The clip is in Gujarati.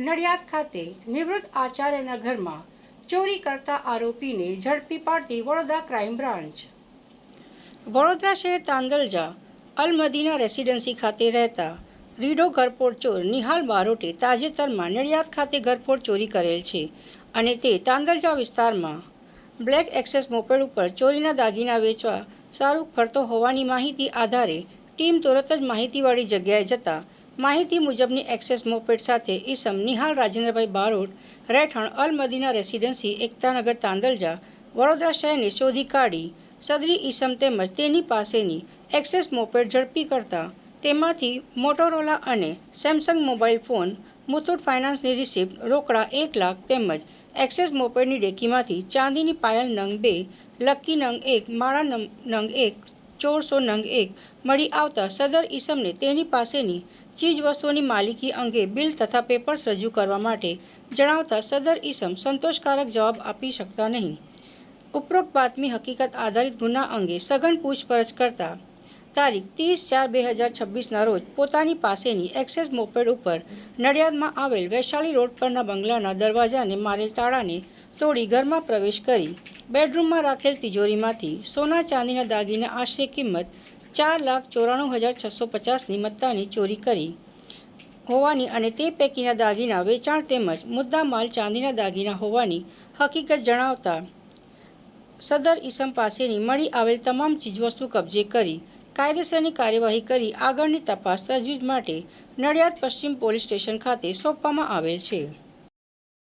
નડિયાદ ખાતે નિવૃત્ત આચાર્યના ઘરમાં ચોરી કરતા આરોપીને ઝડપી પાડતી વડોદરા ક્રાઇમ બ્રાન્ચ. વડોદરા શહેર તાંદલજા અલ મદીના રેસિડેન્સી ખાતે રહેતા રીડો ઘરફોડ ચોર નિહાલ બારોટે તાજેતરમાં નડિયાદ ખાતે ઘરફોડ ચોરી કરેલ છે અને તે તાંદલજા વિસ્તારમાં બ્લેક એક્સેસ મોપેડ ઉપર ચોરીના દાગીના વેચવા સારું ફરતો હોવાની માહિતી આધારે ટીમ તરત જ માહિતીવાળી જગ્યાએ જતા માહિતી મુજબની એક્સેસ મોપેડ સાથે ઈસમ નિહાલ રાજેન્દ્રભાઈ બારોટ રહેઠાણ અલ મદીના રેસિડેન્સી એકતાનગર તાંદલજા વડોદરા શહેરને શોધી કાઢી સદરી ઈસમ તેમજ તેની પાસેની એક્સેસ મોપેડ ઝડપી કરતા તેમાંથી મોટોરોલા અને સેમસંગ મોબાઈલ ફોન, મુથુટ ફાઇનાન્સની રિસિપ્ટ, રોકડા 1 લાખ તેમજ એક્સેસ મોપેડની ડેકીમાંથી ચાંદીની પાયલ નંગ 2, લક્કી નંગ 1, માળા નંગ 1, ચોરસો નંગ 1 મળી આવતા સદર ઈસમને તેની પાસેની ચીજવસ્તુઓની માલિકી અંગે બિલ તથા પેપર્સ રજૂ કરવા માટે જણાવતા સદર ઈસમ સંતોષકારક જવાબ આપી શકતા નહીં. ઉપરોક્ત બાતમી હકીકત આધારિત ગુના અંગે સઘન પૂછપરછ કરતા તારીખ 30/4/2026ના રોજ પોતાની પાસેની એક્સેસ મોપેડ ઉપર નડિયાદમાં આવેલ વૈશાલી રોડ પરના બંગલાના દરવાજાને મારેલ તાળાને તોડી ઘરમાં પ્રવેશ કરી બેડરૂમમાં રાખેલ તિજોરીમાંથી સોના ચાંદીના દાગીના આશરે કિંમત 4,94,650ની મત્તાની ચોરી કરી હોવાની અને તે પૈકીના દાગીના વેચાણ તેમજ મુદ્દામાલ ચાંદીના દાગીના હોવાની હકીકત જણાવતા સદર ઈસમ પાસેની મળી આવેલ તમામ ચીજવસ્તુ કબજે કરી કાયદેસરની કાર્યવાહી કરી આગળની તપાસ તજવીજ માટે નડિયાદ પશ્ચિમ પોલીસ સ્ટેશન ખાતે સોંપવામાં આવેલ છે.